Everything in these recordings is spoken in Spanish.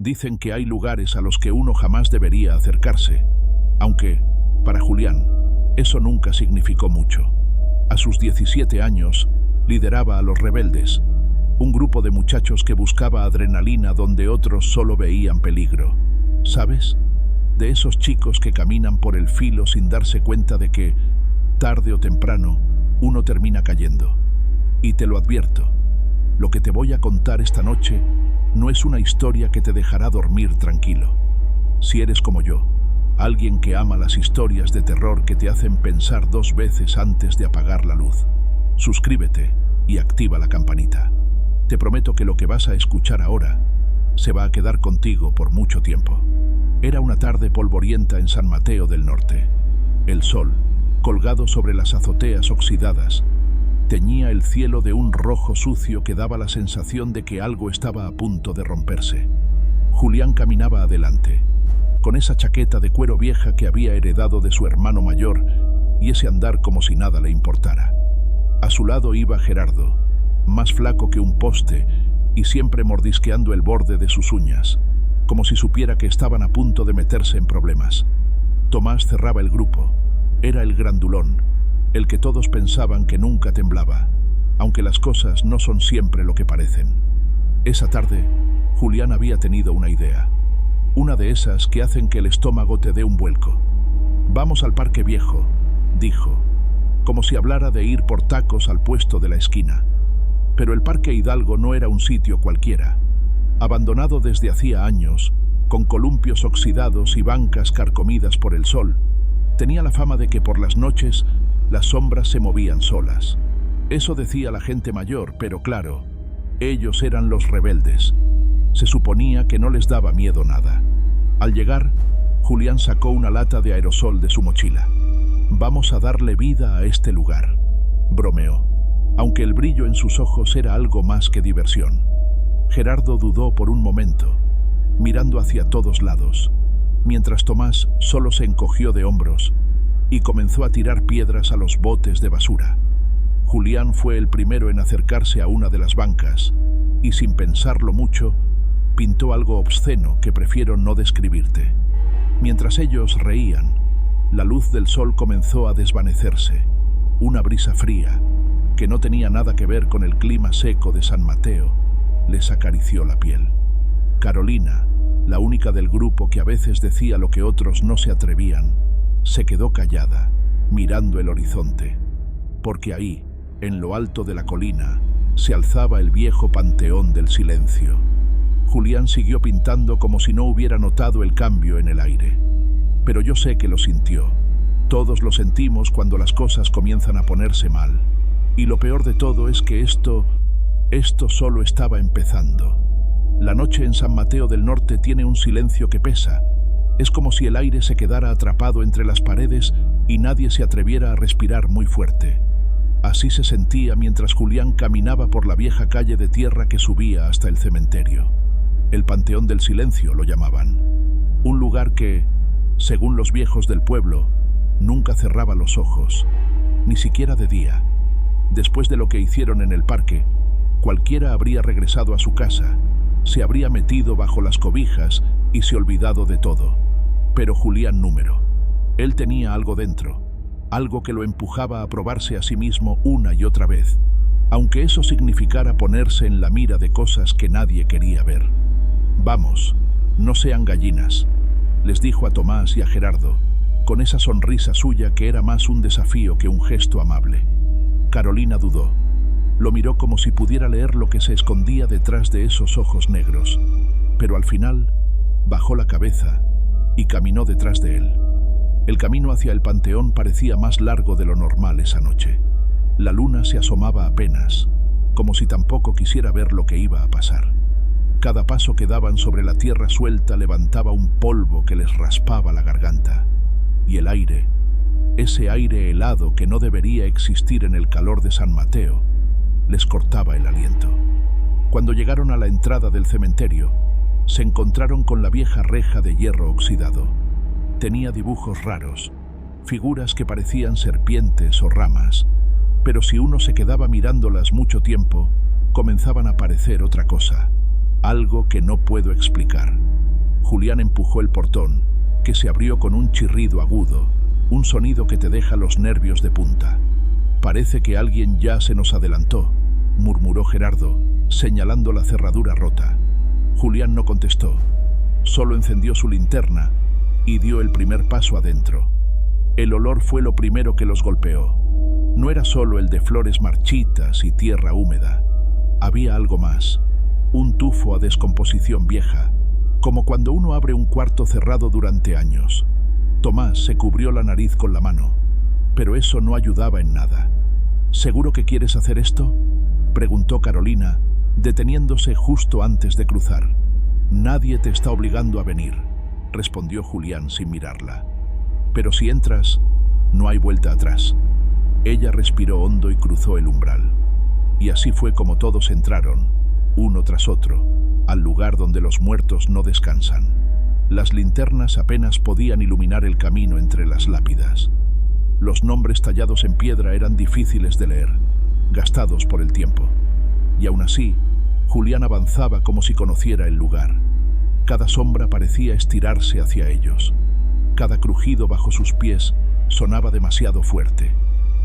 Dicen que hay lugares a los que uno jamás debería acercarse, aunque, para Julián, eso nunca significó mucho. A sus 17 años, lideraba a los rebeldes, un grupo de muchachos que buscaba adrenalina donde otros solo veían peligro. ¿Sabes? De esos chicos que caminan por el filo sin darse cuenta de que, tarde o temprano, uno termina cayendo. Y te lo advierto, lo que te voy a contar esta noche no es una historia que te dejará dormir tranquilo. Si eres como yo, alguien que ama las historias de terror que te hacen pensar 2 veces antes de apagar la luz, suscríbete y activa la campanita. Te prometo que lo que vas a escuchar ahora se va a quedar contigo por mucho tiempo. Era una tarde polvorienta en San Mateo del Norte. El sol, colgado sobre las azoteas oxidadas, teñía el cielo de un rojo sucio que daba la sensación de que algo estaba a punto de romperse. Julián caminaba adelante, con esa chaqueta de cuero vieja que había heredado de su hermano mayor y ese andar como si nada le importara. A su lado iba Gerardo, más flaco que un poste y siempre mordisqueando el borde de sus uñas, como si supiera que estaban a punto de meterse en problemas. Tomás cerraba el grupo. Era el grandulón, el que todos pensaban que nunca temblaba, aunque las cosas no son siempre lo que parecen. Esa tarde, Julián había tenido una idea. Una de esas que hacen que el estómago te dé un vuelco. «Vamos al Parque Viejo», dijo, como si hablara de ir por tacos al puesto de la esquina. Pero el Parque Hidalgo no era un sitio cualquiera. Abandonado desde hacía años, con columpios oxidados y bancas carcomidas por el sol, tenía la fama de que por las noches las sombras se movían solas. Eso decía la gente mayor, pero claro, ellos eran los rebeldes. Se suponía que no les daba miedo nada. Al llegar, Julián sacó una lata de aerosol de su mochila. «Vamos a darle vida a este lugar», bromeó, aunque el brillo en sus ojos era algo más que diversión. Gerardo dudó por un momento, mirando hacia todos lados, mientras Tomás solo se encogió de hombros y comenzó a tirar piedras a los botes de basura. Julián fue el primero en acercarse a una de las bancas y, sin pensarlo mucho, pintó algo obsceno que prefiero no describirte. Mientras ellos reían, la luz del sol comenzó a desvanecerse. Una brisa fría, que no tenía nada que ver con el clima seco de San Mateo, les acarició la piel. Carolina, la única del grupo que a veces decía lo que otros no se atrevían, se quedó callada, mirando el horizonte, porque ahí, en lo alto de la colina, se alzaba el viejo panteón del silencio. Julián siguió pintando como si no hubiera notado el cambio en el aire. Pero yo sé que lo sintió. Todos lo sentimos cuando las cosas comienzan a ponerse mal. Y lo peor de todo es que esto solo estaba empezando. La noche en San Mateo del Norte tiene un silencio que pesa. Es como si el aire se quedara atrapado entre las paredes y nadie se atreviera a respirar muy fuerte. Así se sentía mientras Julián caminaba por la vieja calle de tierra que subía hasta el cementerio. El Panteón del Silencio lo llamaban. Un lugar que, según los viejos del pueblo, nunca cerraba los ojos, ni siquiera de día. Después de lo que hicieron en el parque, cualquiera habría regresado a su casa, se habría metido bajo las cobijas y se olvidado de todo. Pero Julián número. Él tenía algo dentro, algo que lo empujaba a probarse a sí mismo una y otra vez, aunque eso significara ponerse en la mira de cosas que nadie quería ver. «Vamos, no sean gallinas», les dijo a Tomás y a Gerardo, con esa sonrisa suya que era más un desafío que un gesto amable. Carolina dudó. Lo miró como si pudiera leer lo que se escondía detrás de esos ojos negros, pero al final bajó la cabeza y caminó detrás de él. El camino hacia el panteón parecía más largo de lo normal esa noche. La luna se asomaba apenas, como si tampoco quisiera ver lo que iba a pasar. Cada paso que daban sobre la tierra suelta levantaba un polvo que les raspaba la garganta. Y el aire, ese aire helado que no debería existir en el calor de San Mateo, les cortaba el aliento. Cuando llegaron a la entrada del cementerio, se encontraron con la vieja reja de hierro oxidado. Tenía dibujos raros, figuras que parecían serpientes o ramas, pero si uno se quedaba mirándolas mucho tiempo, comenzaban a parecer otra cosa, algo que no puedo explicar. Julián empujó el portón, que se abrió con un chirrido agudo, un sonido que te deja los nervios de punta. «Parece que alguien ya se nos adelantó», murmuró Gerardo, señalando la cerradura rota. Julián no contestó, solo encendió su linterna y dio el primer paso adentro. El olor fue lo primero que los golpeó. No era solo el de flores marchitas y tierra húmeda. Había algo más, un tufo a descomposición vieja, como cuando uno abre un cuarto cerrado durante años. Tomás se cubrió la nariz con la mano, pero eso no ayudaba en nada. «¿Seguro que quieres hacer esto?», preguntó Carolina, deteniéndose justo antes de cruzar. «Nadie te está obligando a venir», respondió Julián sin mirarla. «Pero si entras, no hay vuelta atrás». Ella respiró hondo y cruzó el umbral. Y así fue como todos entraron, uno tras otro, al lugar donde los muertos no descansan. Las linternas apenas podían iluminar el camino entre las lápidas. Los nombres tallados en piedra eran difíciles de leer, gastados por el tiempo. Y aún así, Julián avanzaba como si conociera el lugar. Cada sombra parecía estirarse hacia ellos. Cada crujido bajo sus pies sonaba demasiado fuerte.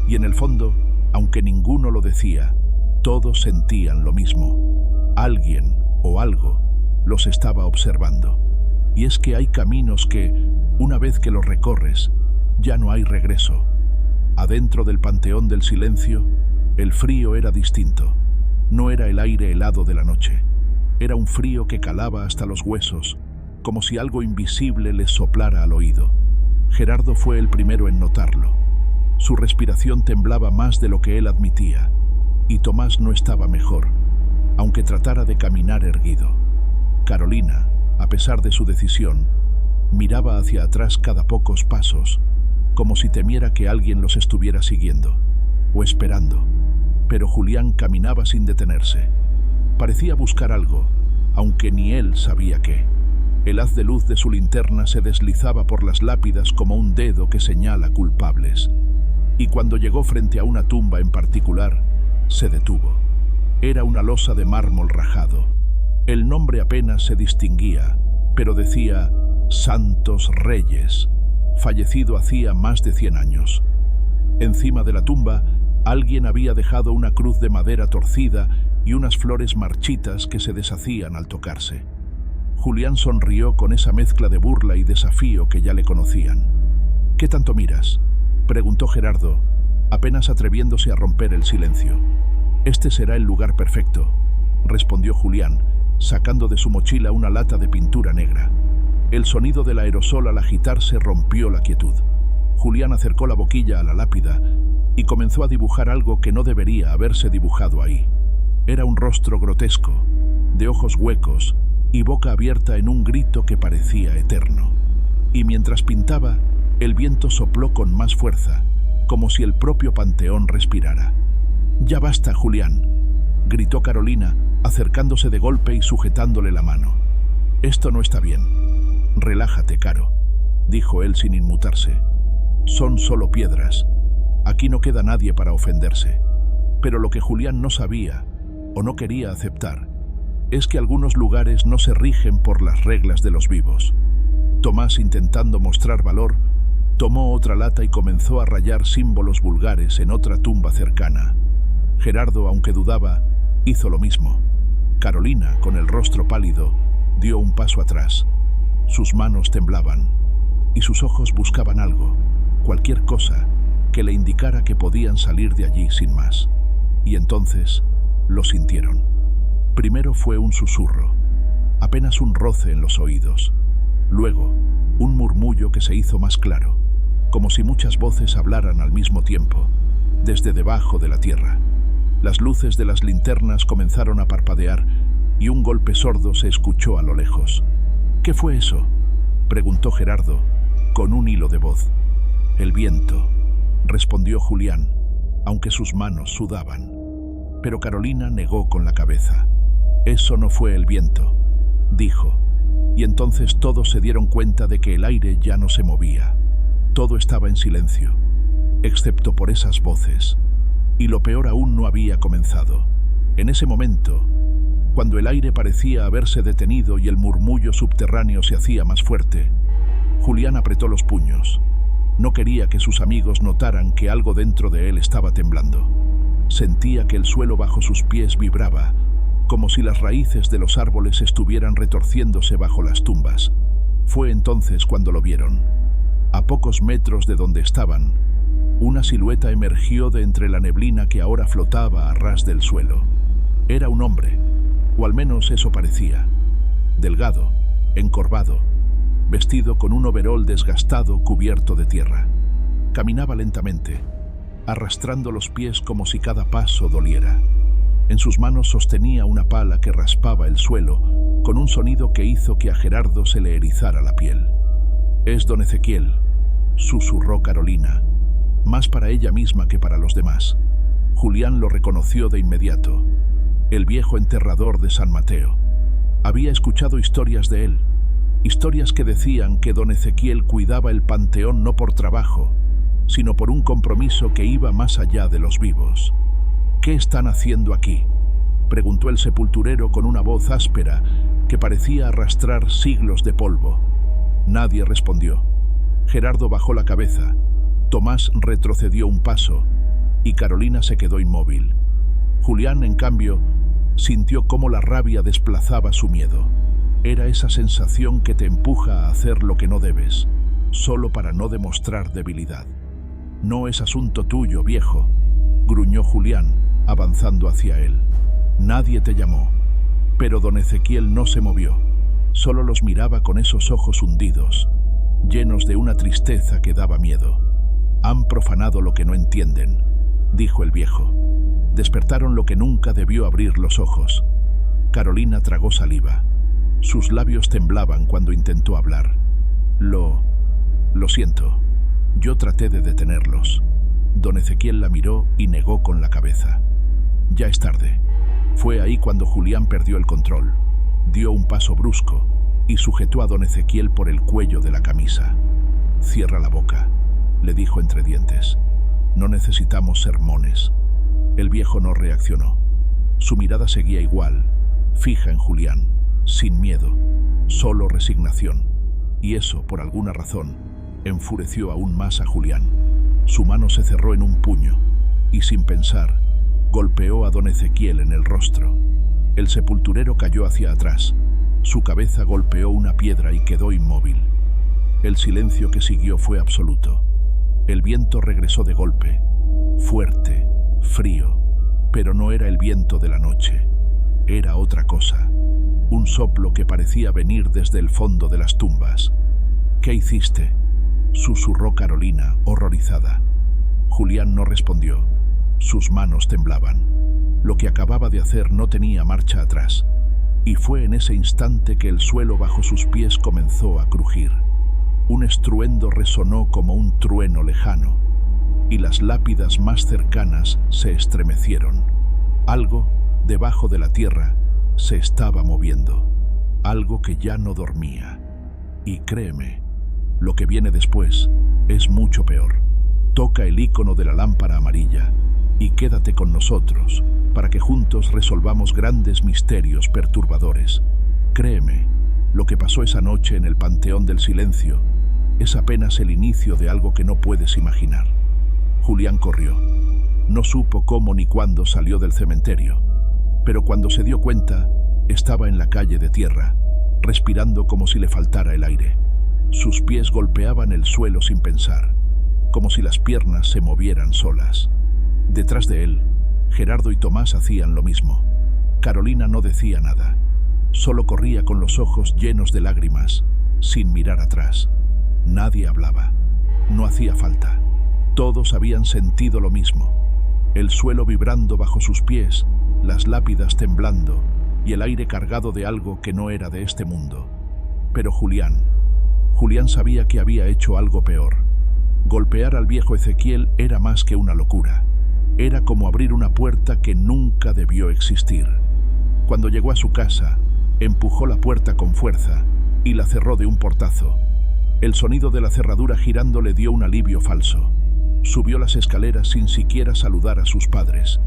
Y en el fondo, aunque ninguno lo decía, todos sentían lo mismo. Alguien o algo los estaba observando. Y es que hay caminos que, una vez que los recorres, ya no hay regreso. Adentro del Panteón del Silencio, el frío era distinto. No era el aire helado de la noche. Era un frío que calaba hasta los huesos, como si algo invisible les soplara al oído. Gerardo fue el primero en notarlo. Su respiración temblaba más de lo que él admitía, y Tomás no estaba mejor, aunque tratara de caminar erguido. Carolina, a pesar de su decisión, miraba hacia atrás cada pocos pasos, como si temiera que alguien los estuviera siguiendo, o esperando. Pero Julián caminaba sin detenerse. Parecía buscar algo, aunque ni él sabía qué. El haz de luz de su linterna se deslizaba por las lápidas como un dedo que señala culpables. Y cuando llegó frente a una tumba en particular, se detuvo. Era una losa de mármol rajado. El nombre apenas se distinguía, pero decía Santos Reyes, fallecido hacía más de 100 años. Encima de la tumba, alguien había dejado una cruz de madera torcida y unas flores marchitas que se deshacían al tocarse. Julián sonrió con esa mezcla de burla y desafío que ya le conocían. «¿Qué tanto miras?», preguntó Gerardo, apenas atreviéndose a romper el silencio. «Este será el lugar perfecto», respondió Julián, sacando de su mochila una lata de pintura negra. El sonido del aerosol al agitarse rompió la quietud. Julián acercó la boquilla a la lápida y comenzó a dibujar algo que no debería haberse dibujado ahí. Era un rostro grotesco, de ojos huecos y boca abierta en un grito que parecía eterno. Y mientras pintaba, el viento sopló con más fuerza, como si el propio panteón respirara. «Ya basta, Julián», gritó Carolina, acercándose de golpe y sujetándole la mano. «Esto no está bien». «Relájate, Caro», dijo él sin inmutarse. «Son solo piedras. Aquí no queda nadie para ofenderse». Pero lo que Julián no sabía, o no quería aceptar, es que algunos lugares no se rigen por las reglas de los vivos. Tomás, intentando mostrar valor, tomó otra lata y comenzó a rayar símbolos vulgares en otra tumba cercana. Gerardo, aunque dudaba, hizo lo mismo. Carolina, con el rostro pálido, dio un paso atrás. Sus manos temblaban y sus ojos buscaban algo, cualquier cosa, que le indicara que podían salir de allí sin más. Y entonces lo sintieron. Primero fue un susurro, apenas un roce en los oídos. Luego, un murmullo que se hizo más claro, como si muchas voces hablaran al mismo tiempo, desde debajo de la tierra. Las luces de las linternas comenzaron a parpadear y un golpe sordo se escuchó a lo lejos. «¿Qué fue eso?», preguntó Gerardo, con un hilo de voz. «El viento», respondió Julián, aunque sus manos sudaban. Pero Carolina negó con la cabeza. «Eso no fue el viento», dijo, y entonces todos se dieron cuenta de que el aire ya no se movía. Todo estaba en silencio, excepto por esas voces. Y lo peor aún no había comenzado. En ese momento, Cuando el aire parecía haberse detenido y el murmullo subterráneo se hacía más fuerte, Julián apretó los puños. No quería que sus amigos notaran que algo dentro de él estaba temblando. Sentía que el suelo bajo sus pies vibraba, como si las raíces de los árboles estuvieran retorciéndose bajo las tumbas. Fue entonces cuando lo vieron. A pocos metros de donde estaban, una silueta emergió de entre la neblina que ahora flotaba a ras del suelo. Era un hombre, o al menos eso parecía. Delgado, encorvado, vestido con un overol desgastado cubierto de tierra. Caminaba lentamente, arrastrando los pies como si cada paso doliera. En sus manos sostenía una pala que raspaba el suelo, con un sonido que hizo que a Gerardo se le erizara la piel. «Es don Ezequiel», susurró Carolina, más para ella misma que para los demás. Julián lo reconoció de inmediato. El viejo enterrador de San Mateo. Había escuchado historias de él, historias que decían que don Ezequiel cuidaba el panteón no por trabajo, sino por un compromiso que iba más allá de los vivos. «¿Qué están haciendo aquí?», preguntó el sepulturero con una voz áspera que parecía arrastrar siglos de polvo. Nadie respondió. Gerardo bajó la cabeza, Tomás retrocedió un paso y Carolina se quedó inmóvil. Julián, en cambio, sintió cómo la rabia desplazaba su miedo. Era esa sensación que te empuja a hacer lo que no debes, solo para no demostrar debilidad. «No es asunto tuyo, viejo», gruñó Julián, avanzando hacia él. «Nadie te llamó». Pero don Ezequiel no se movió, solo los miraba con esos ojos hundidos, llenos de una tristeza que daba miedo. «Han profanado lo que no entienden», dijo el viejo. Despertaron lo que nunca debió abrir los ojos. Carolina tragó saliva. Sus labios temblaban cuando intentó hablar. Lo siento. Yo traté de detenerlos». Don Ezequiel la miró y negó con la cabeza. «Ya es tarde». Fue ahí cuando Julián perdió el control. Dio un paso brusco y sujetó a don Ezequiel por el cuello de la camisa. «Cierra la boca», le dijo entre dientes. «No necesitamos sermones». El viejo no reaccionó. Su mirada seguía igual, fija en Julián, sin miedo, solo resignación. Y eso, por alguna razón, enfureció aún más a Julián. Su mano se cerró en un puño y, sin pensar, golpeó a don Ezequiel en el rostro. El sepulturero cayó hacia atrás. Su cabeza golpeó una piedra y quedó inmóvil. El silencio que siguió fue absoluto. El viento regresó de golpe, fuerte, frío, pero no era el viento de la noche. Era otra cosa, un soplo que parecía venir desde el fondo de las tumbas. «¿Qué hiciste?», susurró Carolina, horrorizada. Julián no respondió. Sus manos temblaban. Lo que acababa de hacer no tenía marcha atrás. Y fue en ese instante que el suelo bajo sus pies comenzó a crujir. Un estruendo resonó como un trueno lejano, y las lápidas más cercanas se estremecieron. Algo, debajo de la tierra, se estaba moviendo. Algo que ya no dormía. Y créeme, lo que viene después es mucho peor. Toca el icono de la lámpara amarilla y quédate con nosotros para que juntos resolvamos grandes misterios perturbadores. Créeme, lo que pasó esa noche en el Panteón del Silencio es apenas el inicio de algo que no puedes imaginar. Julián corrió. No supo cómo ni cuándo salió del cementerio, pero cuando se dio cuenta, estaba en la calle de tierra, respirando como si le faltara el aire. Sus pies golpeaban el suelo sin pensar, como si las piernas se movieran solas. Detrás de él, Gerardo y Tomás hacían lo mismo. Carolina no decía nada, solo corría con los ojos llenos de lágrimas, sin mirar atrás. Nadie hablaba, no hacía falta. Todos habían sentido lo mismo, el suelo vibrando bajo sus pies, las lápidas temblando y el aire cargado de algo que no era de este mundo. Pero Julián sabía que había hecho algo peor. Golpear al viejo Ezequiel era más que una locura. Era como abrir una puerta que nunca debió existir. Cuando llegó a su casa, empujó la puerta con fuerza y la cerró de un portazo. El sonido de la cerradura girando le dio un alivio falso. Subió las escaleras sin siquiera saludar a sus padres.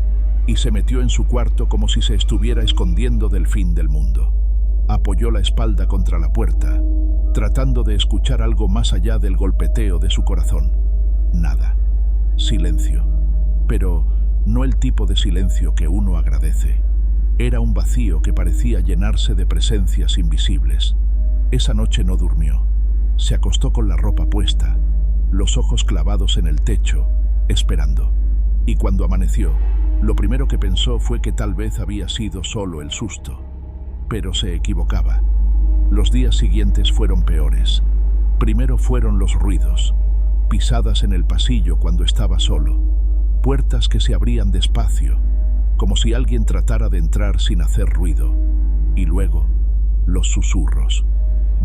y se metió en su cuarto como si se estuviera escondiendo del fin del mundo. Apoyó la espalda contra la puerta, tratando de escuchar algo más allá del golpeteo de su corazón. Nada. Silencio. Pero no el tipo de silencio que uno agradece. Era un vacío que parecía llenarse de presencias invisibles. Esa noche no durmió. Se acostó con la ropa puesta, los ojos clavados en el techo, esperando. Y cuando amaneció, lo primero que pensó fue que tal vez había sido solo el susto. Pero se equivocaba. Los días siguientes fueron peores. Primero fueron los ruidos, pisadas en el pasillo cuando estaba solo, puertas que se abrían despacio, como si alguien tratara de entrar sin hacer ruido. Y luego, los susurros,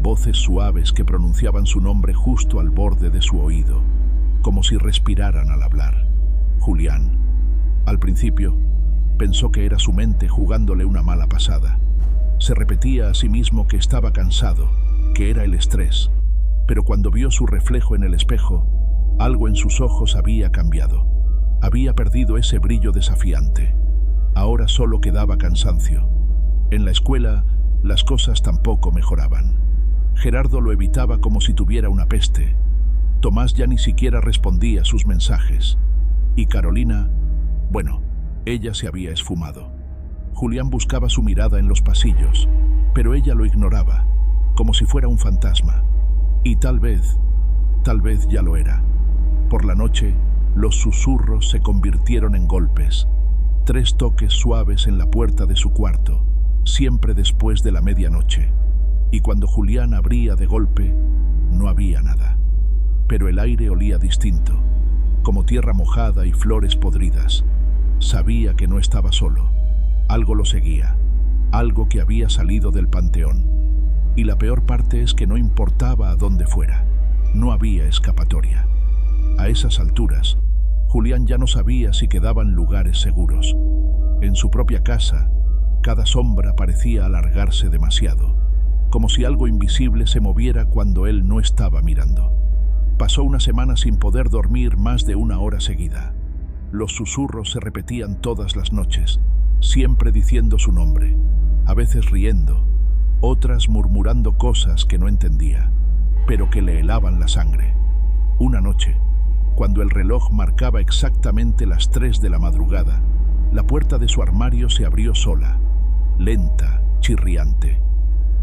voces suaves que pronunciaban su nombre justo al borde de su oído, como si respiraran al hablar. Julián. Al principio, pensó que era su mente jugándole una mala pasada. Se repetía a sí mismo que estaba cansado, que era el estrés, pero cuando vio su reflejo en el espejo, algo en sus ojos había cambiado. Había perdido ese brillo desafiante. Ahora solo quedaba cansancio. En la escuela, las cosas tampoco mejoraban. Gerardo lo evitaba como si tuviera una peste. Tomás ya ni siquiera respondía sus mensajes. Y Carolina, bueno, ella se había esfumado. Julián buscaba su mirada en los pasillos, pero ella lo ignoraba, como si fuera un fantasma. Y tal vez ya lo era. Por la noche, los susurros se convirtieron en golpes. 3 toques suaves en la puerta de su cuarto, siempre después de la medianoche. Y cuando Julián abría de golpe, no había nada. Pero el aire olía distinto, como tierra mojada y flores podridas. Sabía que no estaba solo. Algo lo seguía, algo que había salido del panteón. Y la peor parte es que no importaba a dónde fuera, no había escapatoria. A esas alturas, Julián ya no sabía si quedaban lugares seguros. En su propia casa, cada sombra parecía alargarse demasiado, como si algo invisible se moviera cuando él no estaba mirando. Pasó una semana sin poder dormir más de 1 hora seguida. Los susurros se repetían todas las noches, siempre diciendo su nombre, a veces riendo, otras murmurando cosas que no entendía, pero que le helaban la sangre. Una noche, cuando el reloj marcaba exactamente las 3 de la madrugada, la puerta de su armario se abrió sola, lenta, chirriante.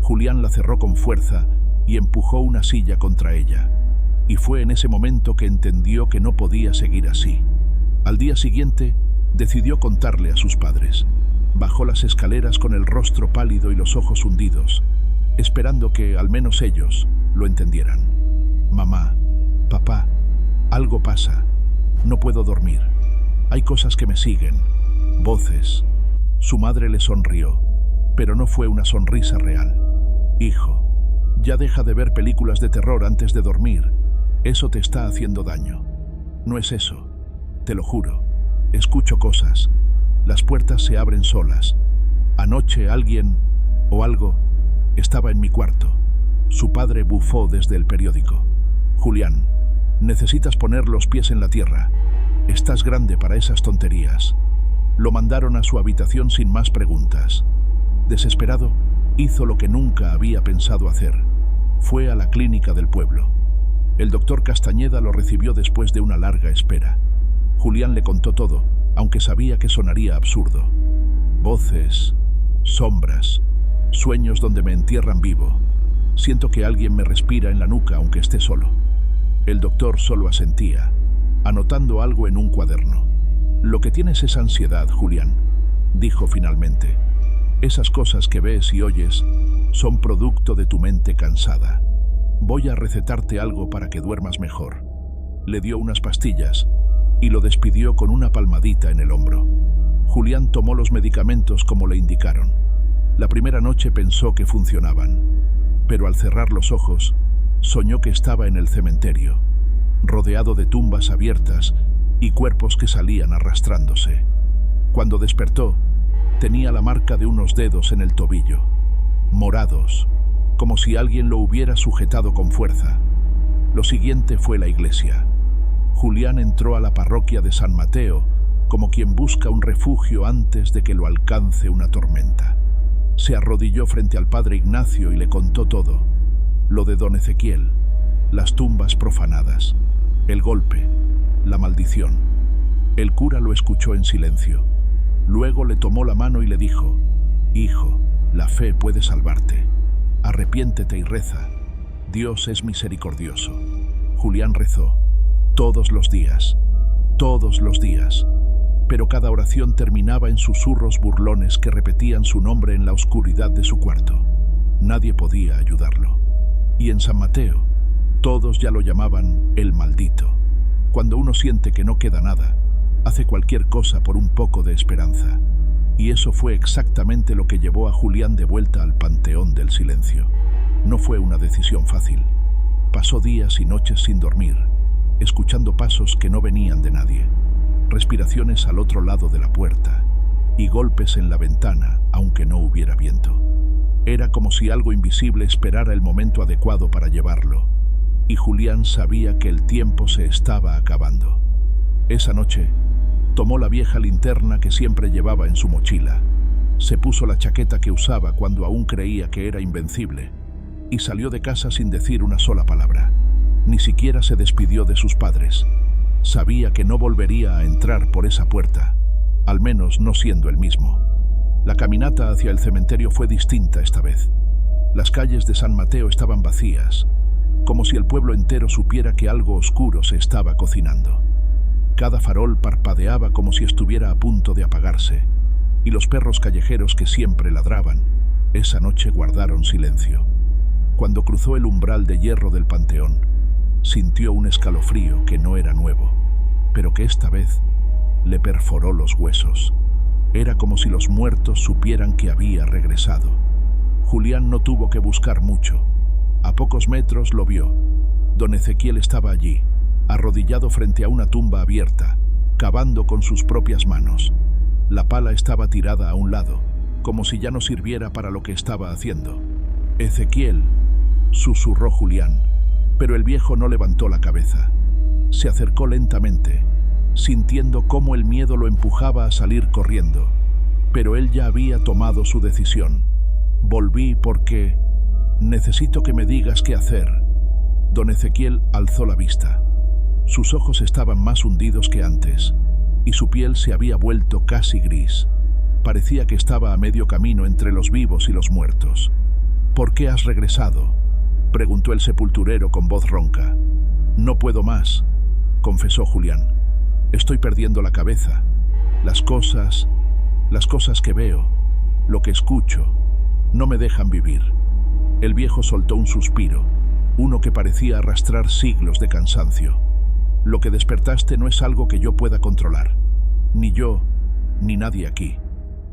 Julián la cerró con fuerza y empujó una silla contra ella. Y fue en ese momento que entendió que no podía seguir así. Al día siguiente, decidió contarle a sus padres. Bajó las escaleras con el rostro pálido y los ojos hundidos, esperando que, al menos ellos, lo entendieran. Mamá, papá, algo pasa. No puedo dormir. Hay cosas que me siguen. Voces. Su madre le sonrió, pero no fue una sonrisa real. Hijo, ya deja de ver películas de terror antes de dormir. Eso te está haciendo daño. No es eso. Te lo juro. Escucho cosas. Las puertas se abren solas. Anoche alguien, o algo, estaba en mi cuarto. Su padre bufó desde el periódico. Julián, necesitas poner los pies en la tierra. Estás grande para esas tonterías. Lo mandaron a su habitación sin más preguntas. Desesperado, hizo lo que nunca había pensado hacer. Fue a la clínica del pueblo. El doctor Castañeda lo recibió después de una larga espera. Julián le contó todo, aunque sabía que sonaría absurdo. Voces, sombras, sueños donde me entierran vivo. Siento que alguien me respira en la nuca aunque esté solo. El doctor solo asentía, anotando algo en un cuaderno. Lo que tienes es ansiedad, Julián, dijo finalmente. Esas cosas que ves y oyes son producto de tu mente cansada. Voy a recetarte algo para que duermas mejor. Le dio unas pastillas y lo despidió con una palmadita en el hombro. Julián tomó los medicamentos como le indicaron. La primera noche pensó que funcionaban, pero al cerrar los ojos, soñó que estaba en el cementerio, rodeado de tumbas abiertas y cuerpos que salían arrastrándose. Cuando despertó, tenía la marca de unos dedos en el tobillo, morados, como si alguien lo hubiera sujetado con fuerza. Lo siguiente fue la iglesia. Julián entró a la parroquia de San Mateo como quien busca un refugio antes de que lo alcance una tormenta. Se arrodilló frente al padre Ignacio y le contó todo: lo de don Ezequiel, las tumbas profanadas, el golpe, la maldición. El cura lo escuchó en silencio. Luego le tomó la mano y le dijo: hijo, la fe puede salvarte. Arrepiéntete y reza. Dios es misericordioso. Julián rezó todos los días, pero cada oración terminaba en susurros burlones que repetían su nombre en la oscuridad de su cuarto. Nadie podía ayudarlo. Y en San Mateo, todos ya lo llamaban el maldito. Cuando uno siente que no queda nada, hace cualquier cosa por un poco de esperanza. Y eso fue exactamente lo que llevó a Julián de vuelta al Panteón del Silencio. No fue una decisión fácil. Pasó días y noches sin dormir, escuchando pasos que no venían de nadie, respiraciones al otro lado de la puerta y golpes en la ventana, aunque no hubiera viento. Era como si algo invisible esperara el momento adecuado para llevarlo, y Julián sabía que el tiempo se estaba acabando. Esa noche, tomó la vieja linterna que siempre llevaba en su mochila, se puso la chaqueta que usaba cuando aún creía que era invencible, y salió de casa sin decir una sola palabra. Ni siquiera se despidió de sus padres. Sabía que no volvería a entrar por esa puerta, al menos no siendo el mismo. La caminata hacia el cementerio fue distinta esta vez. Las calles de San Mateo estaban vacías, como si el pueblo entero supiera que algo oscuro se estaba cocinando. Cada farol parpadeaba como si estuviera a punto de apagarse, y los perros callejeros que siempre ladraban, esa noche guardaron silencio. Cuando cruzó el umbral de hierro del panteón, sintió un escalofrío que no era nuevo, pero que esta vez le perforó los huesos. Era como si los muertos supieran que había regresado. Julián no tuvo que buscar mucho. A pocos metros lo vio. Don Ezequiel estaba allí, arrodillado frente a una tumba abierta, cavando con sus propias manos. La pala estaba tirada a un lado, como si ya no sirviera para lo que estaba haciendo. «Ezequiel», susurró Julián, pero el viejo no levantó la cabeza. Se acercó lentamente, sintiendo cómo el miedo lo empujaba a salir corriendo. Pero él ya había tomado su decisión. «Volví porque necesito que me digas qué hacer». Don Ezequiel alzó la vista. Sus ojos estaban más hundidos que antes, y su piel se había vuelto casi gris. Parecía que estaba a medio camino entre los vivos y los muertos. «¿Por qué has regresado?», preguntó el sepulturero con voz ronca. «No puedo más», confesó Julián. «Estoy perdiendo la cabeza. Las cosas que veo, lo que escucho, no me dejan vivir». El viejo soltó un suspiro, uno que parecía arrastrar siglos de cansancio. «Lo que despertaste no es algo que yo pueda controlar. Ni yo, ni nadie aquí».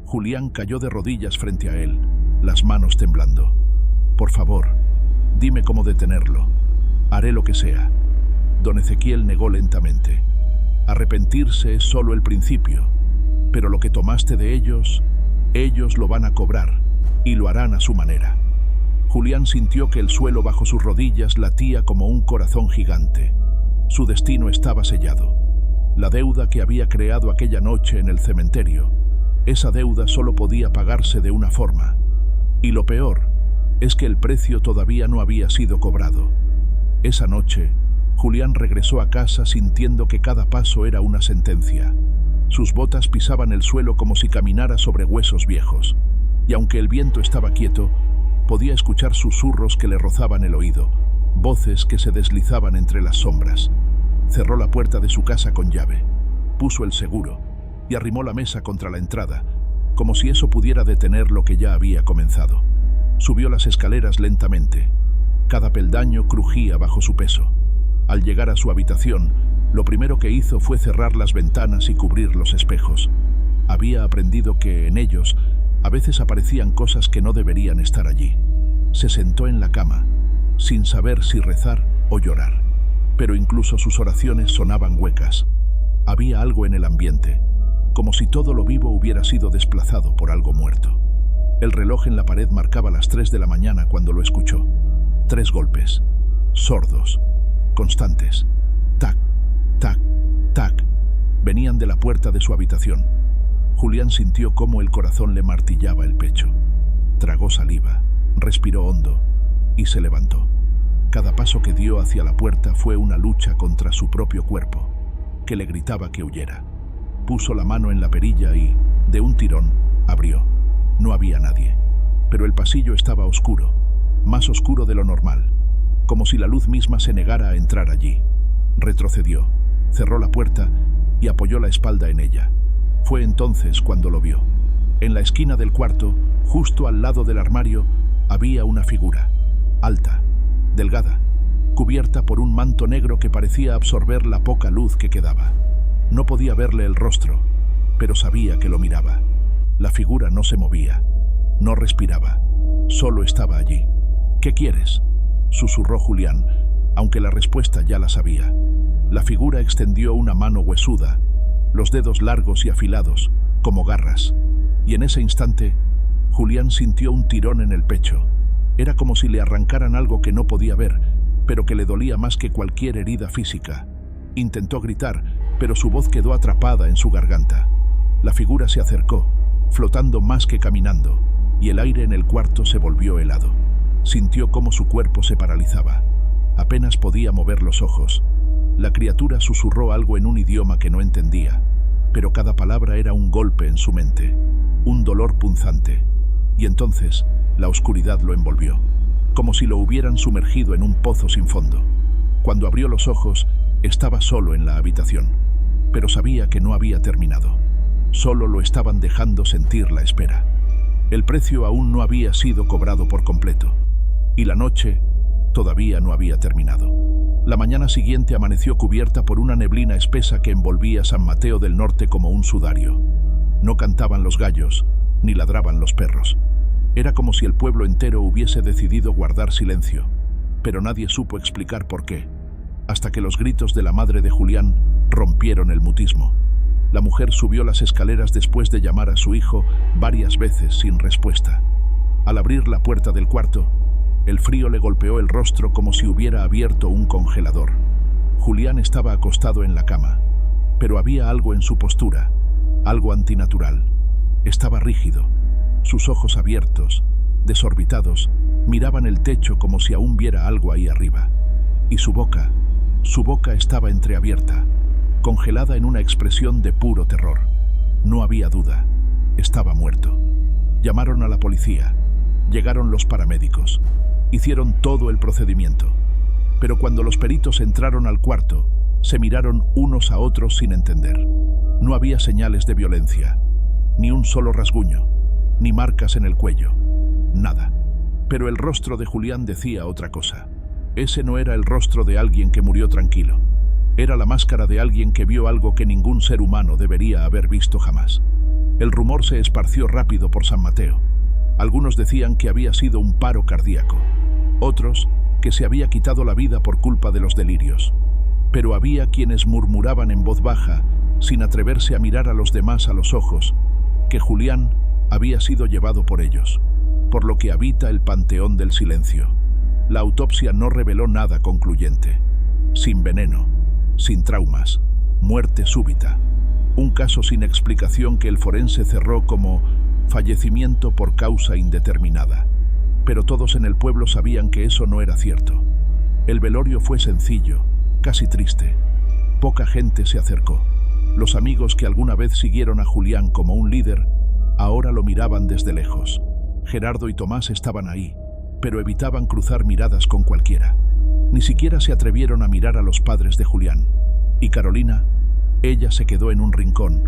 Julián cayó de rodillas frente a él, las manos temblando. «Por favor, dime cómo detenerlo. Haré lo que sea». Don Ezequiel negó lentamente. «Arrepentirse es solo el principio, pero lo que tomaste de ellos lo van a cobrar, y lo harán a su manera». Julián sintió que el suelo bajo sus rodillas latía como un corazón gigante. Su destino estaba sellado. La deuda que había creado aquella noche en el cementerio, esa deuda solo podía pagarse de una forma. Y lo peor es que el precio todavía no había sido cobrado. Esa noche, Julián regresó a casa sintiendo que cada paso era una sentencia. Sus botas pisaban el suelo como si caminara sobre huesos viejos, y aunque el viento estaba quieto, podía escuchar susurros que le rozaban el oído, voces que se deslizaban entre las sombras. Cerró la puerta de su casa con llave, puso el seguro y arrimó la mesa contra la entrada, como si eso pudiera detener lo que ya había comenzado. Subió las escaleras lentamente. Cada peldaño crujía bajo su peso. Al llegar a su habitación, lo primero que hizo fue cerrar las ventanas y cubrir los espejos. Había aprendido que en ellos a veces aparecían cosas que no deberían estar allí. Se sentó en la cama, sin saber si rezar o llorar. Pero incluso sus oraciones sonaban huecas. Había algo en el ambiente, como si todo lo vivo hubiera sido desplazado por algo muerto. El reloj en la pared marcaba las 3 de la mañana cuando lo escuchó. 3 golpes, sordos, constantes. Tac, tac, tac. Venían de la puerta de su habitación. Julián sintió cómo el corazón le martillaba el pecho. Tragó saliva, respiró hondo y se levantó. Cada paso que dio hacia la puerta fue una lucha contra su propio cuerpo, que le gritaba que huyera. Puso la mano en la perilla y, de un tirón, abrió. No había nadie, pero el pasillo estaba oscuro, más oscuro de lo normal, como si la luz misma se negara a entrar allí. Retrocedió, cerró la puerta y apoyó la espalda en ella. Fue entonces cuando lo vio. En la esquina del cuarto, justo al lado del armario, había una figura, alta, delgada, cubierta por un manto negro que parecía absorber la poca luz que quedaba. No podía verle el rostro, pero sabía que lo miraba. La figura no se movía, no respiraba, solo estaba allí. «¿Qué quieres?», susurró Julián, aunque la respuesta ya la sabía. La figura extendió una mano huesuda, los dedos largos y afilados, como garras, y en ese instante, Julián sintió un tirón en el pecho. Era como si le arrancaran algo que no podía ver, pero que le dolía más que cualquier herida física. Intentó gritar, pero su voz quedó atrapada en su garganta. La figura se acercó, flotando más que caminando, y el aire en el cuarto se volvió helado. Sintió cómo su cuerpo se paralizaba. Apenas podía mover los ojos. La criatura susurró algo en un idioma que no entendía, pero cada palabra era un golpe en su mente, un dolor punzante. Y entonces, la oscuridad lo envolvió, como si lo hubieran sumergido en un pozo sin fondo. Cuando abrió los ojos, estaba solo en la habitación, pero sabía que no había terminado. Solo lo estaban dejando sentir la espera. El precio aún no había sido cobrado por completo, y la noche todavía no había terminado. La mañana siguiente amaneció cubierta por una neblina espesa que envolvía San Mateo del Norte como un sudario. No cantaban los gallos, ni ladraban los perros. Era como si el pueblo entero hubiese decidido guardar silencio, pero nadie supo explicar por qué, hasta que los gritos de la madre de Julián rompieron el mutismo. La mujer subió las escaleras después de llamar a su hijo varias veces sin respuesta. Al abrir la puerta del cuarto, el frío le golpeó el rostro como si hubiera abierto un congelador. Julián estaba acostado en la cama, pero había algo en su postura, algo antinatural. Estaba rígido. Sus ojos abiertos, desorbitados, miraban el techo como si aún viera algo ahí arriba. Y su boca estaba entreabierta, congelada en una expresión de puro terror. No había duda, estaba muerto. Llamaron a la policía, llegaron los paramédicos, hicieron todo el procedimiento. Pero cuando los peritos entraron al cuarto, se miraron unos a otros sin entender. No había señales de violencia, ni un solo rasguño, ni marcas en el cuello, nada. Pero el rostro de Julián decía otra cosa. Ese no era el rostro de alguien que murió tranquilo. Era la máscara de alguien que vio algo que ningún ser humano debería haber visto jamás. El rumor se esparció rápido por San Mateo. Algunos decían que había sido un paro cardíaco, otros que se había quitado la vida por culpa de los delirios. Pero había quienes murmuraban en voz baja, sin atreverse a mirar a los demás a los ojos, que Julián había sido llevado por ellos, por lo que habita el panteón del silencio. La autopsia no reveló nada concluyente. Sin veneno, sin traumas, muerte súbita. Un caso sin explicación que el forense cerró como fallecimiento por causa indeterminada. Pero todos en el pueblo sabían que eso no era cierto. El velorio fue sencillo, casi triste. Poca gente se acercó. Los amigos que alguna vez siguieron a Julián como un líder, ahora lo miraban desde lejos. Gerardo y Tomás estaban ahí, pero evitaban cruzar miradas con cualquiera. Ni siquiera se atrevieron a mirar a los padres de Julián. Y Carolina, ella se quedó en un rincón,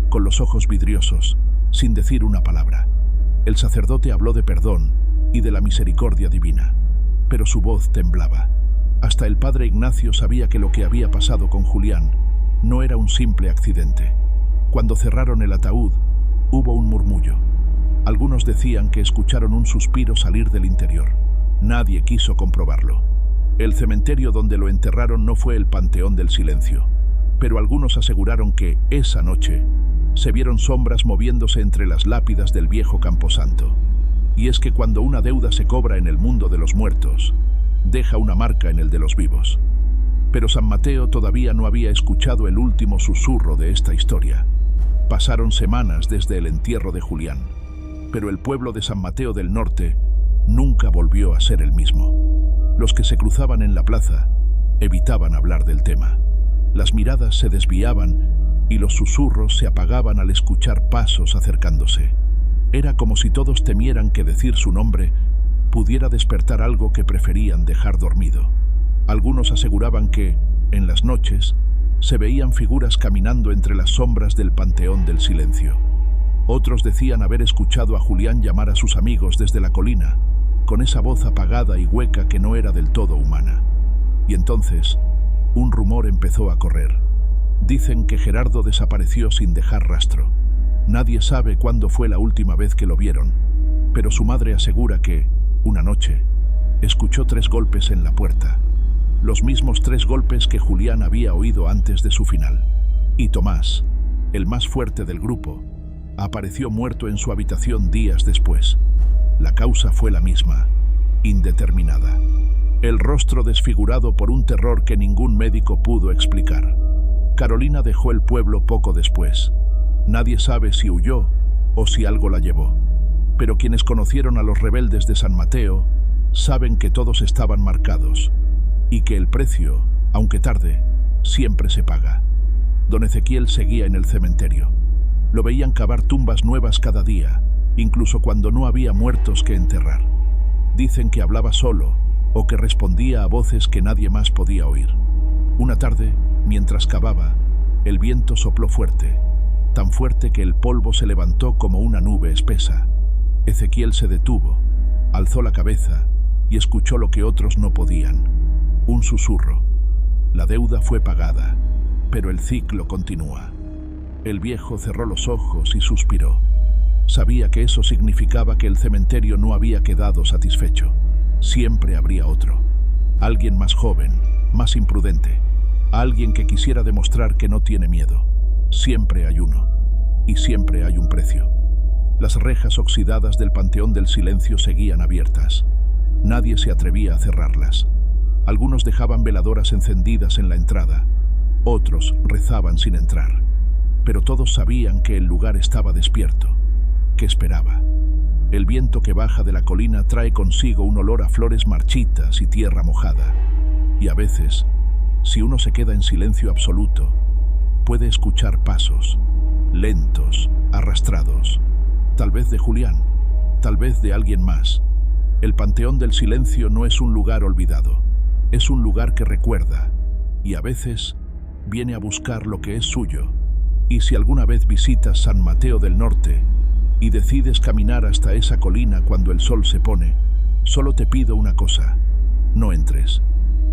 con los ojos vidriosos, sin decir una palabra. El sacerdote habló de perdón y de la misericordia divina, pero su voz temblaba. Hasta el padre Ignacio sabía que lo que había pasado con Julián no era un simple accidente. Cuando cerraron el ataúd, hubo un murmullo. Algunos decían que escucharon un suspiro salir del interior. Nadie quiso comprobarlo. El cementerio donde lo enterraron no fue el Panteón del Silencio, pero algunos aseguraron que, esa noche, se vieron sombras moviéndose entre las lápidas del viejo camposanto. Y es que cuando una deuda se cobra en el mundo de los muertos, deja una marca en el de los vivos. Pero San Mateo todavía no había escuchado el último susurro de esta historia. Pasaron semanas desde el entierro de Julián, pero el pueblo de San Mateo del Norte nunca volvió a ser el mismo. Los que se cruzaban en la plaza evitaban hablar del tema. Las miradas se desviaban y los susurros se apagaban al escuchar pasos acercándose. Era como si todos temieran que decir su nombre pudiera despertar algo que preferían dejar dormido. Algunos aseguraban que, en las noches, se veían figuras caminando entre las sombras del Panteón del Silencio. Otros decían haber escuchado a Julián llamar a sus amigos desde la colina, con esa voz apagada y hueca que no era del todo humana. Y entonces, un rumor empezó a correr. Dicen que Gerardo desapareció sin dejar rastro. Nadie sabe cuándo fue la última vez que lo vieron, pero su madre asegura que, una noche, escuchó 3 golpes en la puerta. Los mismos 3 golpes que Julián había oído antes de su final. Y Tomás, el más fuerte del grupo, apareció muerto en su habitación días después. La causa fue la misma, indeterminada. El rostro desfigurado por un terror que ningún médico pudo explicar. Carolina dejó el pueblo poco después. Nadie sabe si huyó o si algo la llevó. Pero quienes conocieron a los rebeldes de San Mateo saben que todos estaban marcados y que el precio, aunque tarde, siempre se paga. Don Ezequiel seguía en el cementerio. Lo veían cavar tumbas nuevas cada día, incluso cuando no había muertos que enterrar. Dicen que hablaba solo o que respondía a voces que nadie más podía oír. Una tarde, mientras cavaba, el viento sopló fuerte, tan fuerte que el polvo se levantó como una nube espesa. Ezequiel se detuvo, alzó la cabeza y escuchó lo que otros no podían. Un susurro. La deuda fue pagada, pero el ciclo continúa. El viejo cerró los ojos y suspiró. Sabía que eso significaba que el cementerio no había quedado satisfecho. Siempre habría otro. Alguien más joven, más imprudente. Alguien que quisiera demostrar que no tiene miedo. Siempre hay uno. Y siempre hay un precio. Las rejas oxidadas del Panteón del Silencio seguían abiertas. Nadie se atrevía a cerrarlas. Algunos dejaban veladoras encendidas en la entrada. Otros rezaban sin entrar. Pero todos sabían que el lugar estaba despierto, que esperaba. El viento que baja de la colina trae consigo un olor a flores marchitas y tierra mojada. Y a veces, si uno se queda en silencio absoluto, puede escuchar pasos, lentos, arrastrados, tal vez de Julián, tal vez de alguien más. El Panteón del Silencio no es un lugar olvidado, es un lugar que recuerda, y a veces viene a buscar lo que es suyo. Y si alguna vez visitas San Mateo del Norte y decides caminar hasta esa colina cuando el sol se pone, solo te pido una cosa: no entres,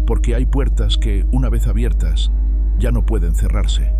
porque hay puertas que, una vez abiertas, ya no pueden cerrarse.